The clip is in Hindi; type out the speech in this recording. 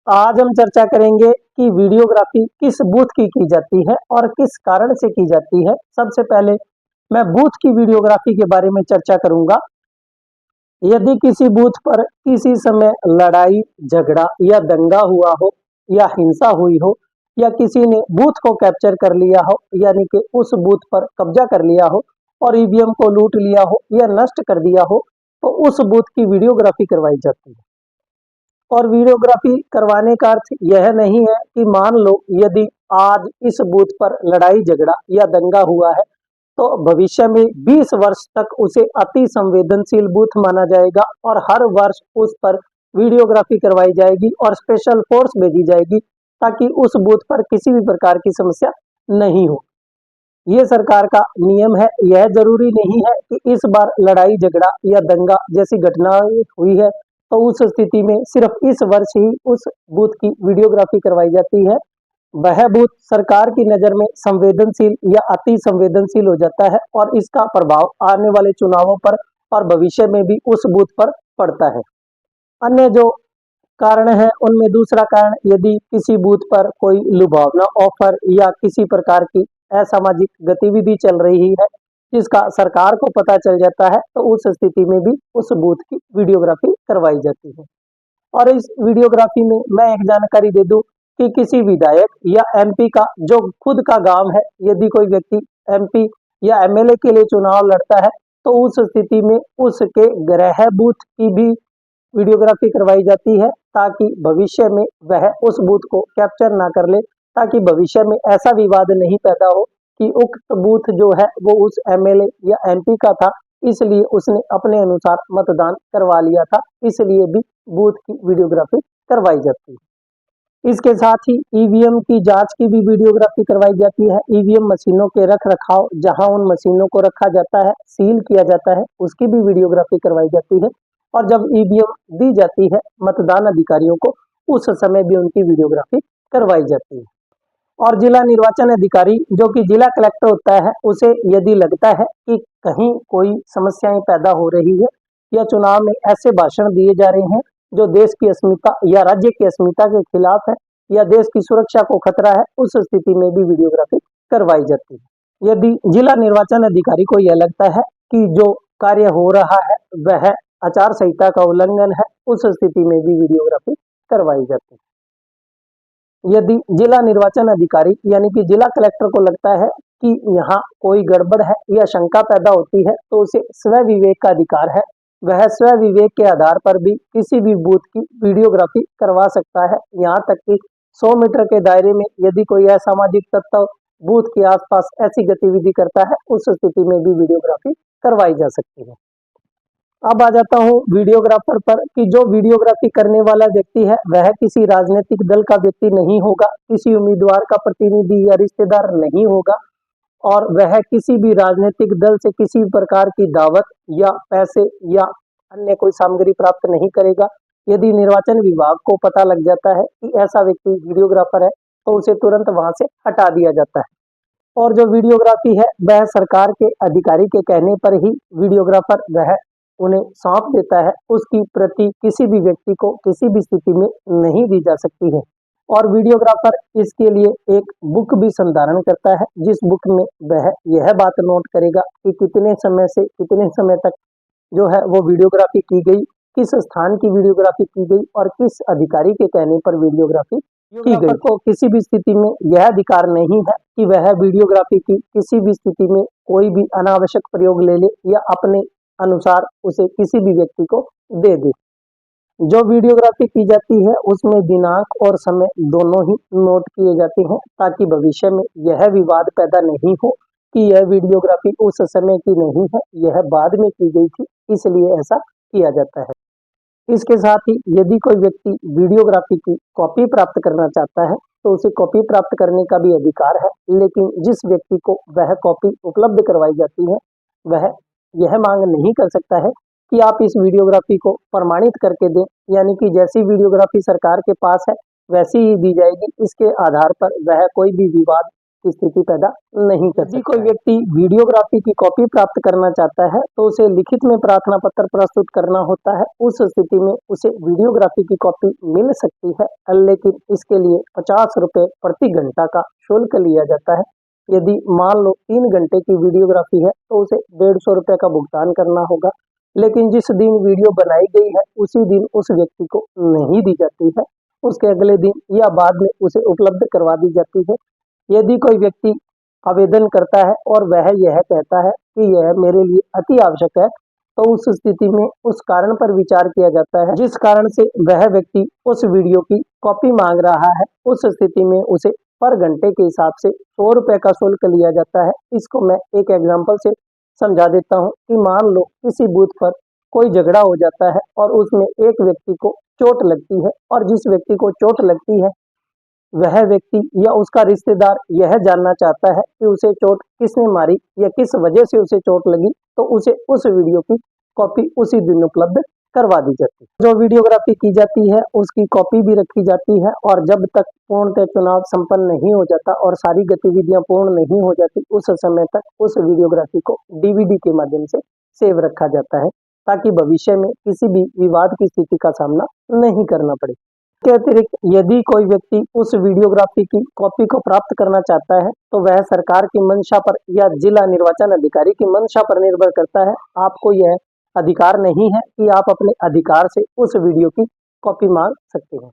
आज हम चर्चा करेंगे कि वीडियोग्राफी किस बूथ की जाती है और किस कारण से की जाती है। सबसे पहले मैं बूथ की वीडियोग्राफी के बारे में चर्चा करूंगा। यदि किसी बूथ पर किसी समय लड़ाई, झगड़ा या दंगा हुआ हो या हिंसा हुई हो या किसी ने बूथ को कैप्चर कर लिया हो, यानी कि उस बूथ पर कब्जा कर लिया हो और ईवीएम को लूट लिया हो या नष्ट कर दिया हो, तो उस बूथ की वीडियोग्राफी करवाई जाती है। और वीडियोग्राफी करवाने का अर्थ यह नहीं है कि मान लो यदि आज इस बूथ पर लड़ाई झगड़ा या दंगा हुआ है, तो भविष्य में 20 वर्ष तक उसे अति संवेदनशील बूथ माना जाएगा और हर वर्ष उस पर वीडियोग्राफी करवाई जाएगी और स्पेशल फोर्स भेजी जाएगी ताकि उस बूथ पर किसी भी प्रकार की समस्या नहीं हो। ये सरकार का नियम है। यह जरूरी नहीं है कि इस बार लड़ाई झगड़ा या दंगा जैसी घटनाएं हुई है तो उस स्थिति में सिर्फ इस वर्ष ही उस बूथ की वीडियोग्राफी करवाई जाती है। वह बूथ सरकार की नजर में संवेदनशील या अति संवेदनशील हो जाता है और इसका प्रभाव आने वाले चुनावों पर और भविष्य में भी उस बूथ पर पड़ता है। अन्य जो कारण है उनमें दूसरा कारण, यदि किसी बूथ पर कोई लुभावना ऑफर या किसी प्रकार की असामाजिक गतिविधि चल रही है जिसका सरकार को पता चल जाता है, तो उस स्थिति में भी उस बूथ की वीडियोग्राफी करवाई जाती है। और इस वीडियोग्राफी में मैं एक जानकारी दे दूं कि किसी विधायक या एमपी का जो खुद का गांव है, यदि कोई व्यक्ति एमपी या एमएलए के लिए चुनाव लड़ता है, तो उस स्थिति में उसके गृह बूथ की भी वीडियोग्राफी करवाई जाती है ताकि भविष्य में वह उस बूथ को कैप्चर ना कर ले, ताकि भविष्य में ऐसा विवाद नहीं पैदा हो कि उक्त बूथ जो है वो उस एमएलए या एमपी का था, इसलिए उसने अपने अनुसार मतदान करवा लिया था, इसलिए भी बूथ की वीडियोग्राफी करवाई जाती है। इसके साथ ही ईवीएम की जांच की भी वीडियोग्राफी करवाई जाती है। ईवीएम मशीनों के रख रखाव, जहां उन मशीनों को रखा जाता है, सील किया जाता है, उसकी भी वीडियोग्राफी करवाई जाती है। और जब ईवीएम दी जाती है मतदान अधिकारियों को, उस समय भी उनकी वीडियोग्राफी करवाई जाती है। और जिला निर्वाचन अधिकारी जो कि जिला कलेक्टर होता है, उसे यदि लगता है कि कहीं कोई समस्याएं पैदा हो रही है या चुनाव में ऐसे भाषण दिए जा रहे हैं जो देश की अस्मिता या राज्य की अस्मिता के खिलाफ है या देश की सुरक्षा को खतरा है, उस स्थिति में भी वीडियोग्राफी करवाई जाती है। यदि जिला निर्वाचन अधिकारी को यह लगता है कि जो कार्य हो रहा है वह आचार संहिता का उल्लंघन है, उस स्थिति में भी वीडियोग्राफी करवाई जाती है। यदि जिला निर्वाचन अधिकारी यानी कि जिला कलेक्टर को लगता है कि यहाँ कोई गड़बड़ है या शंका पैदा होती है, तो उसे स्व विवेक का अधिकार है। वह स्व विवेक के आधार पर भी किसी भी बूथ की वीडियोग्राफी करवा सकता है। यहाँ तक कि 100 मीटर के दायरे में यदि कोई असामाजिक तत्व बूथ के आसपास ऐसी गतिविधि करता है, उस स्थिति में भी वीडियोग्राफी करवाई जा सकती है। अब आ जाता हूँ वीडियोग्राफर पर कि जो वीडियोग्राफी करने वाला व्यक्ति है वह किसी राजनीतिक दल का व्यक्ति नहीं होगा, किसी उम्मीदवार का प्रतिनिधि या रिश्तेदार नहीं होगा और वह किसी भी राजनीतिक दल से किसी प्रकार की दावत या पैसे या अन्य कोई सामग्री प्राप्त नहीं करेगा। यदि निर्वाचन विभाग को पता लग जाता है कि ऐसा व्यक्ति वीडियोग्राफर है, तो उसे तुरंत वहां से हटा दिया जाता है। और जो वीडियोग्राफी है वह सरकार के अधिकारी के कहने पर ही वीडियोग्राफर वह उन्हें सौंप देता है। उसकी प्रति किसी भी व्यक्ति को किसी भी स्थिति में नहीं दी जा सकती है। और वीडियोग्राफर इसके लिए एक बुक भी संधारण करता है, जिस बुक में वह यह बात नोट करेगा कि कितने समय से कितने समय तक जो है वो वीडियोग्राफी की गई, किस स्थान की वीडियोग्राफी की गई और किस अधिकारी के कहने पर वीडियोग्राफी की गई। को किसी भी स्थिति में यह अधिकार नहीं है कि वह वीडियोग्राफी की किसी भी स्थिति में कोई भी अनावश्यक प्रयोग ले ले या अपने अनुसार उसे किसी भी व्यक्ति को दे दे। जो वीडियोग्राफी की जाती है उसमें दिनांक और समय दोनों ही नोट किए जाते हैं ताकि भविष्य में यह विवाद पैदा नहीं हो कि यह वीडियोग्राफी उस समय की नहीं है, यह बाद में की गई थी, इसलिए ऐसा किया जाता है। इसके साथ ही यदि कोई व्यक्ति वीडियोग्राफी की कॉपी प्राप्त करना चाहता है तो उसे कॉपी प्राप्त करने का भी अधिकार है, लेकिन जिस व्यक्ति को वह कॉपी उपलब्ध करवाई जाती है वह यह मांग नहीं कर सकता है कि आप इस वीडियोग्राफी को प्रमाणित करके दें, यानी कि जैसी वीडियोग्राफी सरकार के पास है वैसी ही दी जाएगी। इसके आधार पर वह कोई भी विवाद की स्थिति पैदा नहीं कर सकता। यदि कोई व्यक्ति वीडियोग्राफी की कॉपी प्राप्त करना चाहता है तो उसे लिखित में प्रार्थना पत्र प्रस्तुत करना होता है। उस स्थिति में उसे वीडियोग्राफी की कॉपी मिल सकती है, लेकिन इसके लिए 50 रुपये प्रति घंटा का शुल्क लिया जाता है। यदि मान लो 3 घंटे की वीडियोग्राफी है तो उसे 150 रुपये का भुगतान करना होगा, लेकिन जिस दिन वीडियो बनाई गई है उसी दिन उस व्यक्ति को नहीं दी जाती है, उसके अगले दिन या बाद में उसे उपलब्ध करवा दी जाती है। यदि कोई व्यक्ति आवेदन करता है और वह यह कहता है कि यह मेरे लिए अति आवश्यक है, तो उस स्थिति में उस कारण पर विचार किया जाता है जिस कारण से वह व्यक्ति उस वीडियो की कॉपी मांग रहा है। उस स्थिति में उसे पर घंटे के हिसाब से 100 रुपये का शुल्क लिया जाता है। इसको मैं एक एग्जाम्पल से समझा देता हूँ कि मान लो किसी बूथ पर कोई झगड़ा हो जाता है और उसमें एक व्यक्ति को चोट लगती है, और जिस व्यक्ति को चोट लगती है वह व्यक्ति या उसका रिश्तेदार यह जानना चाहता है कि उसे चोट किसने मारी या किस वजह से उसे चोट लगी, तो उसे उस वीडियो की कॉपी उसी दिन उपलब्ध करवा दी जाती है। जो वीडियोग्राफी की जाती है उसकी कॉपी भी रखी जाती है, और जब तक पूर्णतः चुनाव संपन्न नहीं हो जाता और सारी गतिविधियां पूर्ण नहीं हो जाती उस समय तक उस वीडियोग्राफी को डीवीडी के माध्यम से सेव रखा जाता है, ताकि भविष्य में किसी भी विवाद की स्थिति का सामना नहीं करना पड़े। के अतिरिक्त यदि कोई व्यक्ति उस वीडियोग्राफी की कॉपी को प्राप्त करना चाहता है तो वह सरकार की मंशा पर या जिला निर्वाचन अधिकारी की मंशा पर निर्भर करता है। आपको यह अधिकार नहीं है कि आप अपने अधिकार से उस वीडियो की कॉपी मांग सकते हैं।